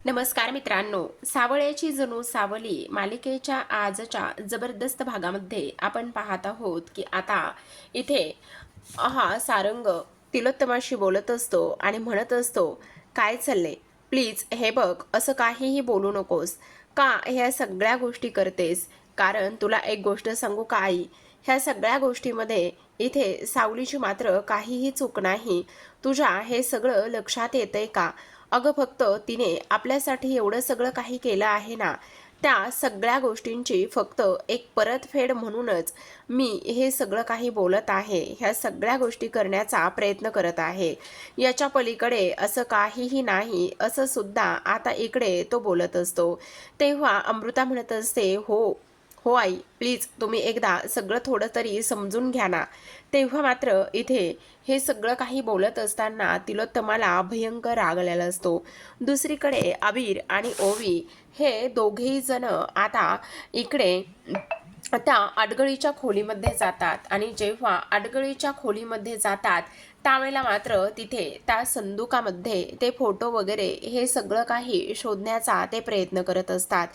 नमस्कार मित्रांनो, सावळ्याची जणू सावली मालिकेच्या आजच्या जबरदस्त भागामध्ये आपण पाहत आहोत की आता इथे हा सारंग तिलोत्तमाशी बोलत असतो आणि म्हणत असतो, काय चाललंय, प्लीज हे बघ, असं काहीही बोलू नकोस. का ह्या सगळ्या गोष्टी करतेस? कारण तुला एक गोष्ट सांगू का आई, ह्या सगळ्या गोष्टीमध्ये इथे सावलीची मात्र काहीही चूक नाही. तुझ्या हे सगळं लक्षात येतंय का? अगं फक्त तिने आपल्यासाठी एवढं सगळं काही केलं आहे ना, त्या सगळ्या गोष्टींची फक्त एक परतफेड म्हणूनच मी हे सगळं काही बोलत आहे, ह्या सगळ्या गोष्टी करण्याचा प्रयत्न करत आहे. याच्या पलीकडे असं काहीही नाही, असं सुद्धा आता इकडे तो बोलत असतो. तेव्हा अमृता म्हणत असते, हो हो आई, प्लीज तुम्ही एकदा सगळं थोडं तरी समजून घ्या ना. तेव्हा मात्र इथे हे सगळं काही बोलत असताना तिलोत्तमाला भयंकर राग आलेला असतो. दुसरीकडे अबीर आणि ओवी हे दोघेही जण आता इकडे त्या अडगळीच्या खोलीमध्ये जातात आणि जेव्हा अडगळीच्या खोलीमध्ये जातात त्यावेळेला मात्र तिथे त्या संदुकामध्ये ते फोटो वगैरे हे सगळं काही शोधण्याचा ते प्रयत्न करत असतात.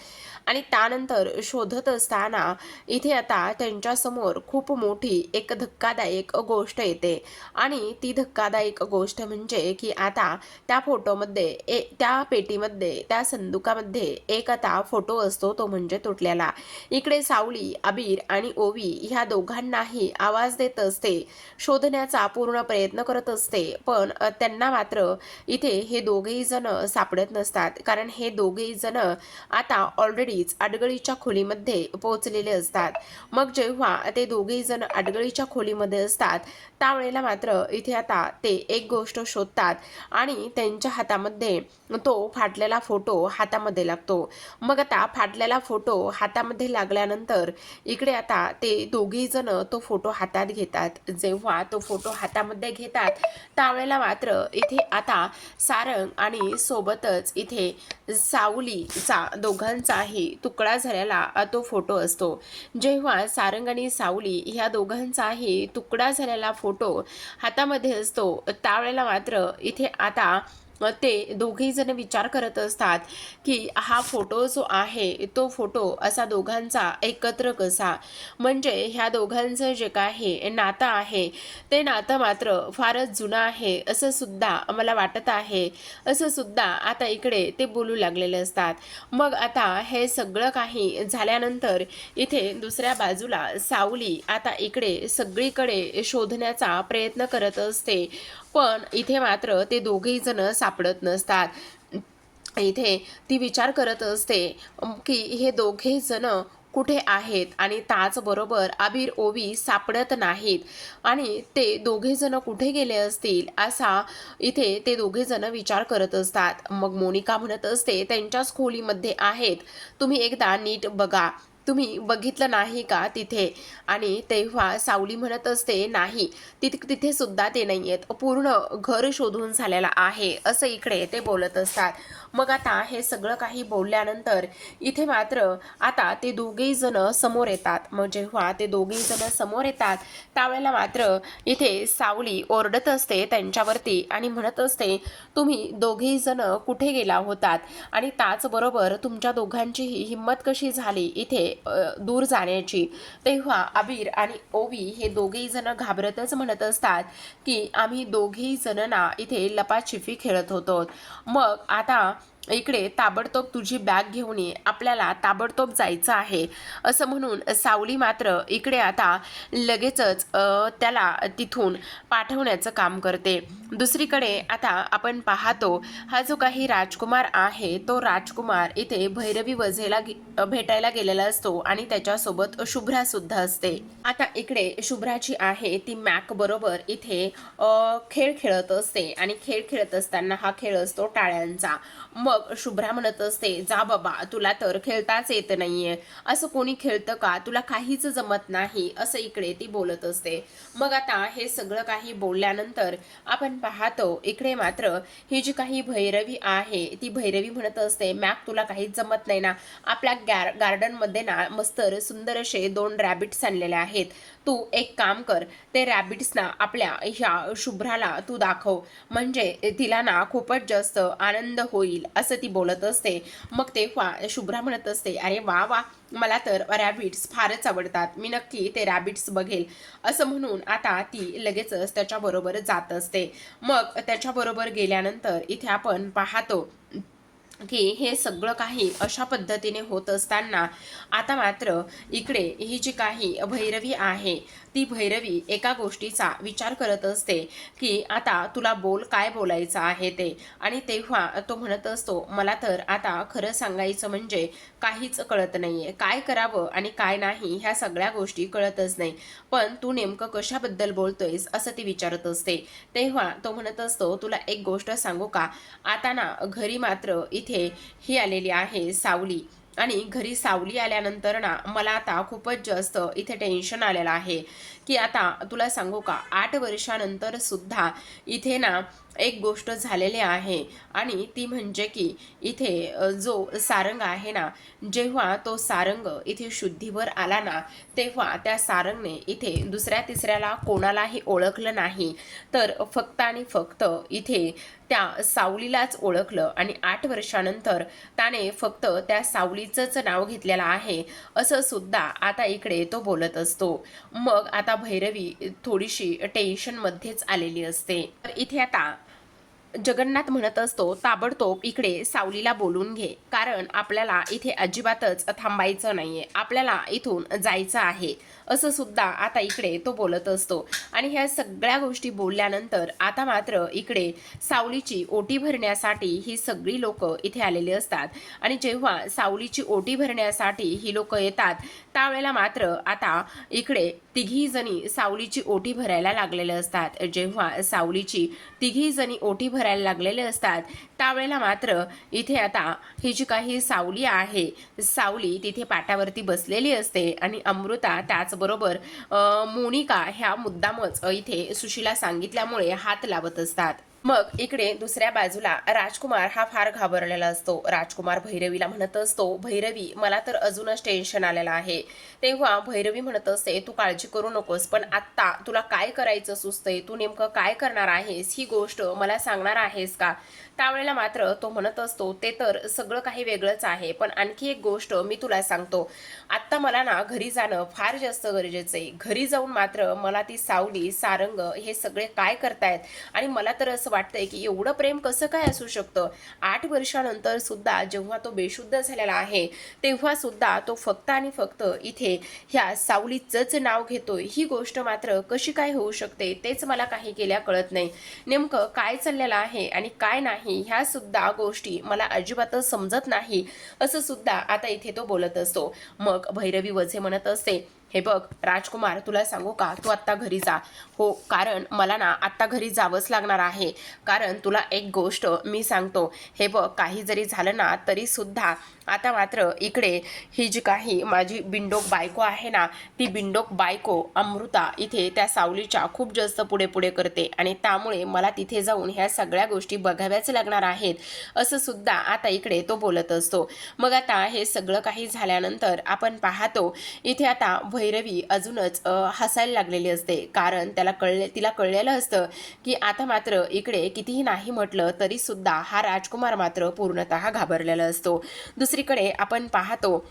आणि त्यानंतर शोधत असताना इथे आता त्यांच्यासमोर खूप मोठी एक धक्कादायक गोष्ट येते. आणि ती धक्कादायक गोष्ट म्हणजे की आता त्या फोटोमध्ये त्या पेटीमध्ये त्या संदुकामध्ये एक आता फोटो असतो, तो म्हणजे तुटलेला. इकडे सावली, अबीर आणि ओवी ह्या दोघांनाही आवाज देत असते, शोधण्याचा पूर्ण प्रयत्न करत असते. पण त्यांना मात्र इथे हे दोघेही जण सापडत नसतात, कारण हे दोघेही जण आता ऑलरेडीच अडगळीच्या खोलीमध्ये पोहोचलेले असतात. मग जेव्हा ते दोघेही जण अडगळीच्या खोलीमध्ये असतात त्यावेळेला मात्र इथे आता ते एक गोष्ट शोधतात आणि त्यांच्या हातामध्ये तो फाटलेला फोटो हातामध्ये लागतो. मग आता फाटलेला फोटो हातामध्ये लागल्यानंतर इकडे आता ते दोघेही जण तो फोटो हातात घेतात. जेव्हा तो फोटो हातामध्ये घेतात त्यावेळेला मात्र इथे आता सारंग आणि सोबतच इथे सावलीचा दोघांचाही तुकडा झालेला तो फोटो असतो. जेव्हा सारंग आणि सावली ह्या दोघांचाही तुकडा झालेला फोटो हातामध्ये असतो त्यावेळेला मात्र इथे आता ते दोघेही जण विचार करत असतात की हा फोटो जो आहे तो फोटो असा दोघांचा एकत्र कसा, म्हणजे ह्या दोघांचं जे काही नातं आहे ते नातं मात्र फारच जुनं आहे असं सुद्धा मला वाटत आहे, असं सुद्धा आता इकडे ते बोलू लागलेले असतात. मग आता हे सगळं काही झाल्यानंतर इथे दुसऱ्या बाजूला सावली आता इकडे सगळीकडे शोधण्याचा प्रयत्न करत असते. पण इथे मात्र ते दोघेही जण सापडत नसतात. इथे ती विचार करत असते की हे दोघे जण कुठे आहेत आणि त्याचबरोबर अबीर ओवी सापडत नाहीत आणि ते दोघे जण कुठे गेले असतील असा इथे ते दोघे जण विचार करत असतात. मग मोनिका म्हणत असते, त्यांच्याच खोलीमध्ये आहेत, तुम्ही एकदा नीट बघा, तुम्ही बघितलं नाही का तिथे? आणि तेव्हा सावली म्हणत असते, नाही, तिथे सुद्धा ते नाही आहेत, पूर्ण घर शोधून झालेलं आहे, असं इकडे ते बोलत असतात. मग आता हे सगळं काही बोलल्यानंतर इथे मात्र आता ते दोघेही जण समोर येतात. मग जेव्हा ते दोघेही जण समोर येतात त्यावेळेला मात्र इथे सावली ओरडत असते त्यांच्यावरती आणि म्हणत असते, तुम्ही दोघेही जण कुठे गेला होतात आणि त्याचबरोबर तुमच्या दोघांची हिंमत कशी झाली इथे दूर जाण्याची? तेव्हा अबीर आणि ओवी हे दोघेही जण घाबरतच म्हणत असतात की आम्ही दोघेही जण ना इथे लपाछिपी खेळत होतो. मग आता इकडे ताबडतोब तुझी बॅग घेऊन ये, आपल्याला ताबडतोब जायचं आहे, असं म्हणून सावली मात्र इकडे आता लगेचच त्याला तिथून पाठवण्याचं काम करते. दुसरीकडे आता आपण पाहतो हा जो काही राजकुमार आहे तो राजकुमार इथे भैरवी वझेला भेटायला गेलेला असतो आणि त्याच्यासोबत शुभ्रा सुद्धा असते. आता इकडे शुभ्राची आहे ती मॅक बरोबर इथे खेळ खेळत असते आणि खेळ खेळत असताना हा खेळ असतो टाळ्यांचा. मग शुभ्रा म्हणत असते, जा बाबा, तुला तर खेळताच येत नाहीये, असं कोणी खेळतं का, तुला काहीच जमत नाही, असं इकडे ती बोलत असते. मग आता हे सगळं काही बोलल्यानंतर आपण पाहतो इकडे मात्र ही जी काही भैरवी आहे ती भैरवी म्हणत असते, मॅक तुला काहीच जमत नाही ना, आपल्या गार्डनमध्ये ना मस्त सुंदर असे 2 रॅबिट्स आणलेले आहेत, आहेत. तू एक काम कर, ते रॅबिट्सना आपल्या ह्या शुभ्राला तू दाखव, म्हणजे तिला ना खूपच जास्त आनंद होईल, असं ती बोलत असते. मग तेव्हा शुभ्रा म्हणत असते, अरे वा वा, मला तर रॅबिट्स फारच आवडतात, मी नक्की ते रॅबिट्स बघेल, असं म्हणून आता ती लगेचच त्याच्याबरोबर जात असते. मग त्याच्याबरोबर गेल्यानंतर इथे आपण पाहतो की हे सगळं काही अशा पद्धतीने होत असताना आता मात्र इकडे ही जी काही भैरवी आहे, ती भैरवी एका गोष्टीचा विचार करत असते की आता तुला बोल, काय बोलायचं आहे ते. आणि तेव्हा तो म्हणत असतो, मला तर आता खरं सांगायचं म्हणजे काहीच कळत नाहीये, काय करावं आणि काय नाही ह्या सगळ्या गोष्टी कळतच नाही, पण तू नेमकं कशाबद्दल बोलतोयस, असं ती विचारत असते. तेव्हा तो म्हणत असतो, तुला एक गोष्ट सांगू का, आता ना घरी मात्र इथे ही आलेली आहे सावली, आणि घरी सावली आल्यानंतर ना मला आता खूपच जास्त इथे टेन्शन आलेलं आहे की आता तुला सांगू का, 8 वर्षानंतर सुद्धा इथे ना एक गोष्ट झालेली आहे, आणि ती म्हणजे की इथे जो सारंग आहे ना, जेव्हा तो सारंग इथे शुद्धीवर आला ना, तेव्हा त्या सारंगने इथे दुसऱ्या तिसऱ्याला कोणालाही ओळखलं नाही, तर फक्त आणि फक्त इथे त्या सावलीलाच ओळखलं, आणि 8 वर्षानंतर त्याने फक्त त्या सावलीचंच नाव घेतलेलं आहे, असं सुद्धा आता इकडे तो बोलत असतो. मग आता भैरवी थोडीशी टेन्शनमध्येच आलेली असते. तर इथे आता जगन्नाथ म्हणत असतो, ताबडतोब इकडे सावलीला बोलून घे, कारण आपल्याला इथे अजिबातच थांबायचं नाहीये, आपल्याला इथून जायचं आहे, असं सुद्धा आता इकडे तो बोलत असतो. आणि ह्या सगळ्या गोष्टी बोलल्यानंतर आता मात्र इकडे सावलीची ओटी भरण्यासाठी ही सगळी लोक इथे आलेली असतात. आणि जेव्हा सावलीची ओटी भरण्यासाठी ही लोक येतात, त्यावेळेला मात्र आता इकडे तिघी जणी सावलीची ओटी भरायला लागलेले असतात. जेव्हा सावलीची तिघी जणी ओटी भरायला लागलेले असतात, त्यावेळेला मात्र इथे आता ही जी काही सावली आहे, सावली तिथे पाटावरती बसलेली असते, आणि अमृता त्याचबरोबर मोनिका ह्या मुद्दामच इथे सुशीला सांगितल्यामुळे हात लावत असतात. मग इकडे दुसऱ्या बाजूला राजकुमार हा फार घाबरलेला असतो. राजकुमार भैरवीला म्हणत असतो, भैरवी, मला तर अजूनच टेन्शन आलेलं आहे. तेव्हा भैरवी म्हणत असते, तू काळजी करू नकोस, पण आत्ता तुला काय करायचं सुचतंय, तू नेमकं काय करणार आहेस, ही गोष्ट मला सांगणार आहेस का. त्यावेळेला मात्र तो म्हणत असतो, ते तर सगळं काही वेगळंच आहे, पण आणखी एक गोष्ट मी तुला सांगतो, आत्ता मला ना घरी जाणं फार जास्त गरजेचं आहे. घरी जाऊन मात्र मला ती सावली, सारंग हे सगळे काय करतायत, आणि मला तर असं वाटतंय की एवढं प्रेम कसं काय असू शकतं. 8 वर्षानंतर सुद्धा जेव्हा तो बेशुद्ध झालेला आहे, तेव्हा सुद्धा तो फक्त आणि फक्त इथे ह्या सावलीचंच नाव घेतोय, ही गोष्ट मात्र कशी काय होऊ शकते, तेच मला काही केल्या कळत नाही. नेमकं काय चाललेलं आहे आणि काय नाही, ह्या सुद्धा गोष्टी मला अजिबातच समजत नाही, असं सुद्धा आता इथे तो बोलत असतो. मग भैरवी वझे म्हणत असते, हे बघ राजकुमार, तुला सांगू का, तू आत्ता घरी जा. हो, कारण मला ना आत्ता घरी जावंच लागणार आहे, कारण तुला एक गोष्ट मी सांगतो, हे बघ, काही जरी झालं ना तरी सुद्धा आता मात्र इकडे ही जी काही माझी बिंडोक बायको आहे ना, ती बिंडोक बायको अमृता इथे त्या सावलीच्या खूप जास्त पुढे पुढे करते, आणि त्यामुळे मला तिथे जाऊन ह्या सगळ्या गोष्टी बघाव्याच लागणार आहेत, असं सुद्धा आता इकडे तो बोलत असतो. मग आता हे सगळं काही झाल्यानंतर आपण पाहतो इथे आता भैरवी अजूनच हसायला लागलेली असते, कारण तिला कळलेलं असतं की आता मात्र इकडे कितीही नाही म्हटलं तरी सुद्धा हा राजकुमार मात्र पूर्णतः घाबरलेला असतो. दुसरीकडे आपण पाहतो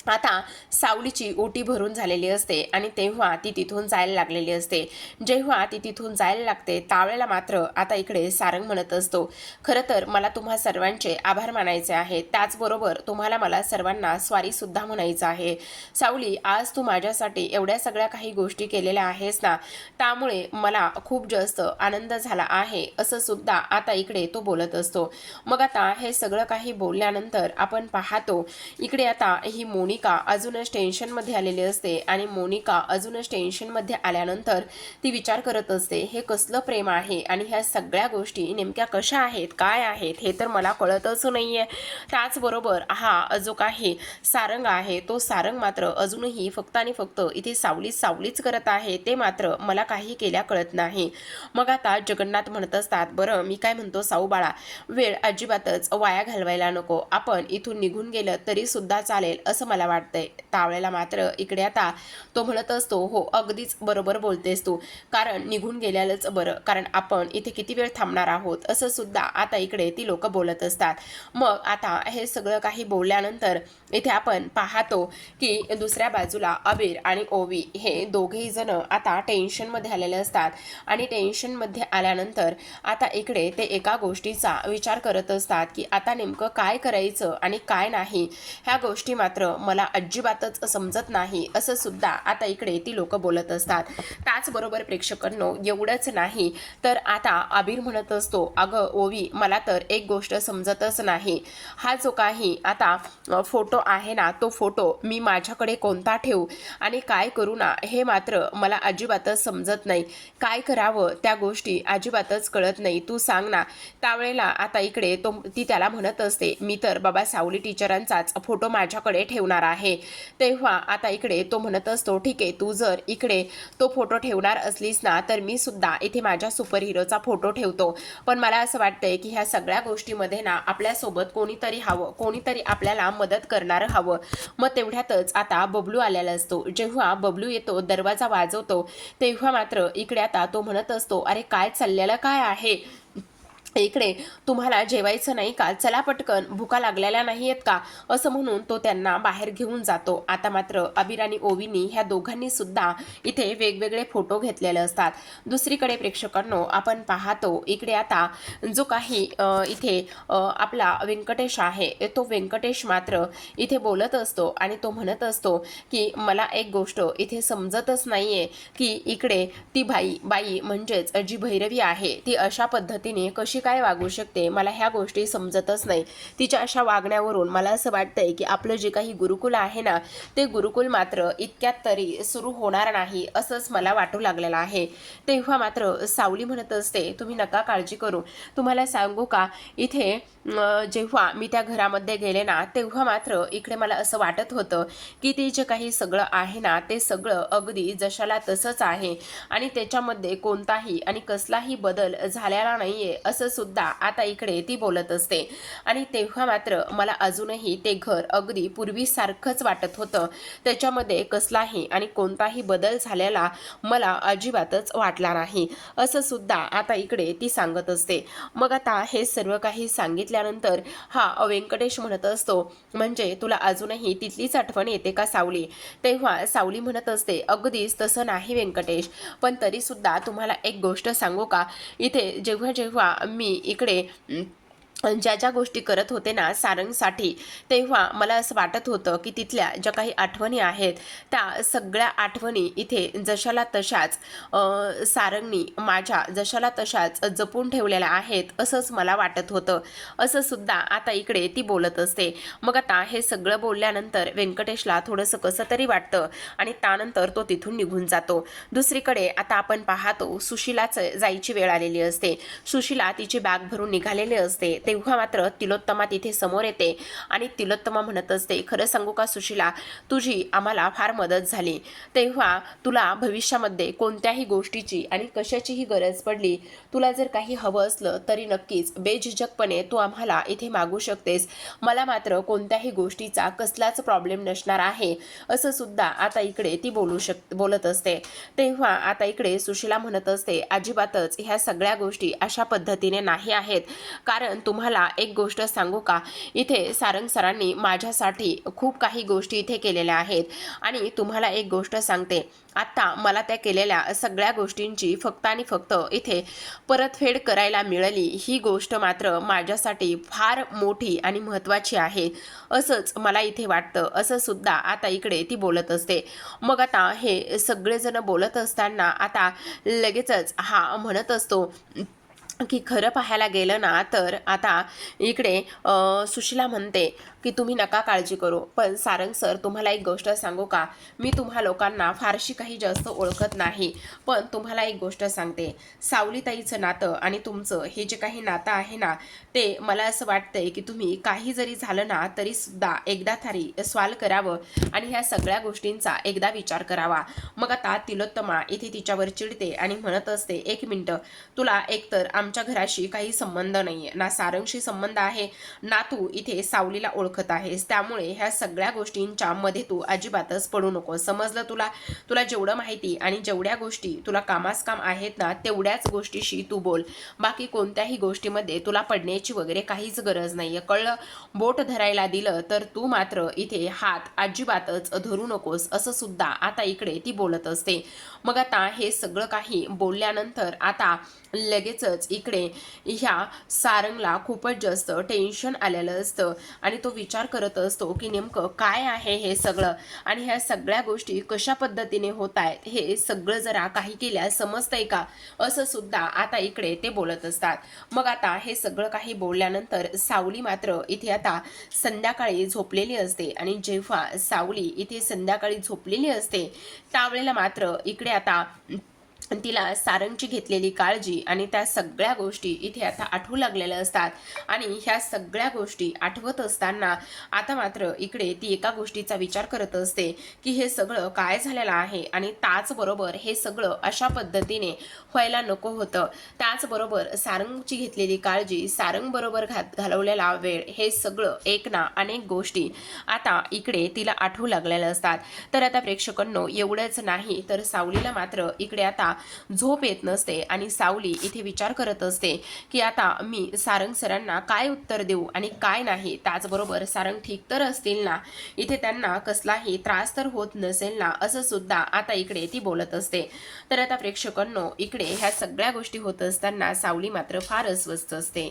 आता सावलीची ओटी भरून झालेली असते, आणि तेव्हा ती तिथून जायला लागलेली असते. जेव्हा ती तिथून जायला लागते त्यावेळेला मात्र आता इकडे सारंग म्हणत असतो, खरं तर मला तुम्हा सर्वांचे आभार मानायचे आहेत, त्याचबरोबर तुम्हाला मला सर्वांना स्वारीसुद्धा म्हणायचं आहे. सावली, आज तू माझ्यासाठी एवढ्या सगळ्या काही गोष्टी केलेल्या आहेस ना, त्यामुळे मला खूप जास्त आनंद झाला आहे, असं सुद्धा आता इकडे तो बोलत असतो. मग आता हे सगळं काही बोलल्यानंतर आपण पाहतो इकडे आता ही मोनिका अजूनच टेन्शनमध्ये आलेली असते, आणि मोनिका अजूनच टेन्शनमध्ये आल्यानंतर ती विचार करत असते, हे कसलं प्रेम आहे, आणि ह्या सगळ्या गोष्टी नेमक्या कशा आहेत, काय आहेत, हे तर मला कळतच नाही आहे. त्याचबरोबर हा जो काही सारंग आहे, तो सारंग मात्र अजूनही फक्त आणि फक्त इथे सावलीच करत आहे, ते मात्र मला काही केल्या कळत नाही. मग आता जगन्नाथ म्हणत असतात, बरं मी काय म्हणतो साऊ बाळा, वेळ अजिबातच वाया घालवायला नको, आपण इथून निघून गेलं तरी सुद्धा चालेल, असं मला मला वाटतंय. त्यावेळेला मात्र इकडे आता तो म्हणत असतो, हो अगदीच बरोबर बोलतेस तू, कारण निघून गेल्यालाच बरं, कारण आपण इथे किती वेळ थांबणार आहोत, असं सुद्धा आता इकडे ती लोक बोलत असतात. मग आता हे सगळं काही बोलल्यानंतर इथे आपण पाहतो की दुसऱ्या बाजूला अबीर आणि ओवी हे दोघेही जण आता टेन्शनमध्ये आलेले असतात. आणि टेन्शनमध्ये आल्यानंतर आता इकडे ते एका गोष्टीचा विचार करत असतात की आता नेमकं काय करायचं आणि काय नाही, ह्या गोष्टी मात्र मला अजिबातच समजत नाही, असं सुद्धा आता इकडे ती लोक बोलत असतात. त्याचबरोबर प्रेक्षकांनो, एवढंच नाही तर आता अबीर म्हणत असतो, अगं ओवी, मला तर एक गोष्ट समजतच नाही, हा जो काही आता फोटो आहे ना, तो फोटो मी माझ्याकडे कोणता ठेवू आणि काय करू ना, हे मात्र मला अजिबातच समजत नाही, काय करावं त्या गोष्टी अजिबातच कळत नाही, तू सांग ना. त्यावेळेला आता इकडे ती त्याला म्हणत असते, मी तर बाबा सावली टीचरांचाच फोटो माझ्याकडे ठेवणार आहे. तेव्हा आता इकडे तो म्हणत असतो, ठीक आहे, तू जर इकडे तो फोटो ठेवणार असलीस ना, तर मी सुद्धा इथे माझ्या सुपर हिरोचा फोटो ठेवतो. पण मला असं वाटतंय की ह्या सगळ्या गोष्टीमध्ये ना आपल्यासोबत कोणीतरी हवं, कोणीतरी आपल्याला मदत करणारं हवं. मग तेवढ्यातच आता बबलू आलेला असतो. जेव्हा बबलू येतो, दरवाजा वाजवतो, तेव्हा मात्र इकडे आता तो म्हणत असतो, अरे काय चाललेलं काय आहे इकडे, तुम्हाला जेवायचं नाही का, चला पटकन, भुका लागलेल्या नाही आहेत का, असं म्हणून तो त्यांना बाहेर घेऊन जातो. आता मात्र अबीर आणि ओवीनी ह्या दोघांनी सुद्धा इथे वेगवेगळे फोटो घेतलेले असतात. दुसरीकडे प्रेक्षकांनो, आपण पाहतो इकडे आता जो काही इथे आपला व्यंकटेश आहे, तो व्यंकटेश मात्र इथे बोलत असतो आणि तो म्हणत असतो की मला एक गोष्ट इथे समजतच नाहीये की इकडे ती बाई म्हणजेच जी भैरवी आहे, ती अशा पद्धतीने कशी काय वागू शकते, मला ह्या गोष्टी समजतच नाही. तिच्या अशा वागण्यावरून मला असं वाटतंय की आपलं जे काही गुरुकुल आहे ना, ते गुरुकुल मात्र इतक्यात तरी सुरू होणार नाही, असंच मला वाटू लागलेलं आहे. तेव्हा मात्र सावली म्हणत असते, तुम्ही नका काळजी करू, तुम्हाला सांगू का, इथे जेव्हा मी त्या घरामध्ये गेले ना, तेव्हा मात्र इकडे मला असं वाटत होतं की ते जे काही सगळं आहे ना, ते सगळं अगदी जशाला तसंच आहे आणि त्याच्यामध्ये कोणताही आणि कसलाही बदल झालेला नाहीये, असं सुद्धा आता इकडे ती बोलत असते. आणि तेव्हा मात्र मला अजूनही ते घर अगदी पूर्वीसारखंच वाटत होतं, त्याच्यामध्ये कसलाही आणि कोणताही बदल झालेला मला अजिबातच वाटला नाही, असं सुद्धा आता इकडे ती सांगत असते. मग आता हे सर्व काही सांगितल्यानंतर हा व्यंकटेश म्हणत असतो, म्हणजे तुला अजूनही तिथलीच आठवण येते का सावली? तेव्हा सावली म्हणत असते, अगदीच तसं नाही व्यंकटेश, पण तरी सुद्धा तुम्हाला एक गोष्ट सांगू का, इथे जेव्हा जेव्हा मी इकडे ज्या ज्या गोष्टी करत होते ना सारंगसाठी, तेव्हा मला असं वाटत होतं की तिथल्या ज्या काही आठवणी आहेत, त्या सगळ्या आठवणी इथे जशाला तशाच सारंगनी माझ्या जशाला तशाच जपून ठेवलेल्या आहेत, असंच मला वाटत होतं, असं सुद्धा आता इकडे ती बोलत असते. मग आता हे सगळं बोलल्यानंतर व्यंकटेशला थोडंसं कसं तरी वाटतं आणि त्यानंतर तो तिथून निघून जातो. दुसरीकडे आता आपण पाहतो सुशिलाच जायची वेळ आलेली असते. सुशिला तिची बॅग भरून निघालेली असते. तेव्हा मात्र तिलोत्तमा तिथे समोर येते आणि तिलोत्तमा म्हणत असते, खरं सांगू का सुशिला, तुझी आम्हाला फार मदत झाली. तेव्हा तुला भविष्यामध्ये कोणत्याही गोष्टीची आणि कशाचीही गरज पडली, तुला जर काही हवं असलं तरी नक्कीच बेझिझकपणे तू आम्हाला इथे मागू शकतेस, मला मात्र कोणत्याही गोष्टीचा कसलाच प्रॉब्लेम नसणार आहे, असं सुद्धा आता इकडे ती बोलत असते. तेव्हा आता इकडे सुशिला म्हणत असते, अजिबातच ह्या सगळ्या गोष्टी अशा पद्धतीने नाही आहेत, कारण तुम्हाला एक गोष्ट सांगू का, इथे सारंग सरांनी माझ्यासाठी खूप काही गोष्टी इथे केलेल्या आहेत आणि तुम्हाला एक गोष्ट सांगते, आता मला त्या केलेल्या सगळ्या गोष्टींची फक्त आणि फक्त इथे परतफेड करायला मिळाली, ही गोष्ट मात्र माझ्यासाठी फार मोठी आणि महत्त्वाची आहे, असंच मला इथे वाटतं, असं सुद्धा आता इकडे ती बोलत असते. मग आता हे सगळेजण बोलत असताना आता लगेचच हा म्हणत असतो की खरं पाहायला गेलं ना, तर आता इकडे सुशिला म्हणते की तुम्ही नका काळजी करू, पण सारंग सर, तुम्हाला एक गोष्ट सांगू का, मी तुम्हा लोकांना फारशी काही जास्त ओळखत नाही, पण तुम्हाला एक गोष्ट सांगते, सावलीताईचं नातं आणि तुमचं हे जे काही नातं आहे ना, ते मला असं वाटतंय की तुम्ही काही जरी झालं ना तरी सुद्धा एकदा तरी सॉल्व करावं आणि ह्या सगळ्या गोष्टींचा एकदा विचार करावा. मग आता तिलोत्तमा इथे तिच्यावर चिडते आणि म्हणत असते, एक मिनटं, तुला एकतर आमच्या घराशी काही संबंध नाहीये, ना सारंगशी संबंध आहे, ना तू इथे सावलीला ओळखत आहेस. त्यामुळे ह्या सगळ्या गोष्टींच्या मध्ये तू अजिबातच पडू नको. समजलं तुला? तुला जेवढं माहिती आणि जेवढ्या गोष्टी तुला कामास काम आहेत ना, तेवढ्याच गोष्टीशी तू बोल. बाकी कोणत्याही गोष्टीमध्ये तुला पडण्याची वगैरे काहीच गरज नाहीये. कळलं? बोट धरायला दिलं तर तू मात्र इथे हात अजिबातच धरू नकोस, असं सुद्धा आता इकडे ती बोलत असते. मग आता हे सगळं काही बोलल्यानंतर आता लगेचच इकडे ह्या सारंगला खूपच जास्त टेन्शन आलेलं असतं आणि तो विचार करत असतो की नेमकं काय आहे हे सगळं आणि ह्या सगळ्या गोष्टी कशा पद्धतीने होत आहेत हे सगळं जरा काही केल्यास समजतंय का, असं सुद्धा आता इकडे ते बोलत असतात. मग आता हे सगळं काही बोलल्यानंतर सावली मात्र इथे आता संध्याकाळी झोपलेली असते आणि जेव्हा सावली इथे संध्याकाळी झोपलेली असते त्यावेळेला मात्र इकडे आता तिला सारंगची घेतलेली काळजी आणि त्या सगळ्या गोष्टी इथे आता आठवू लागलेल्या असतात. आणि ह्या सगळ्या गोष्टी आठवत असताना आता मात्र इकडे ती एका गोष्टीचा विचार करत असते की हे सगळं काय झालेलं आहे आणि त्याचबरोबर हे सगळं अशा पद्धतीने व्हायला नको होतं. त्याचबरोबर सारंगची घेतलेली काळजी, सारंग बरोबर घालवलेला वेळ, हे सगळं एक ना अनेक गोष्टी आता इकडे तिला आठवू लागलेल्या असतात. तर आता प्रेक्षकांनो, एवढंच नाही तर सावलीला मात्र इकडे आता झोप येत नसते आणि सावली इथे विचार करत असते की आता मी सारंग सरांना काय उत्तर देऊ आणि काय नाही. त्याचबरोबर सारंग ठीक तर असतील ना, इथे त्यांना कसलाही त्रास तर होत नसेल ना, असं सुद्धा आता इकडे ती बोलत असते. तर आता प्रेक्षकांनो, इकडे ह्या सगळ्या गोष्टी होत असताना सावली मात्र फार अस्वस्थ असते.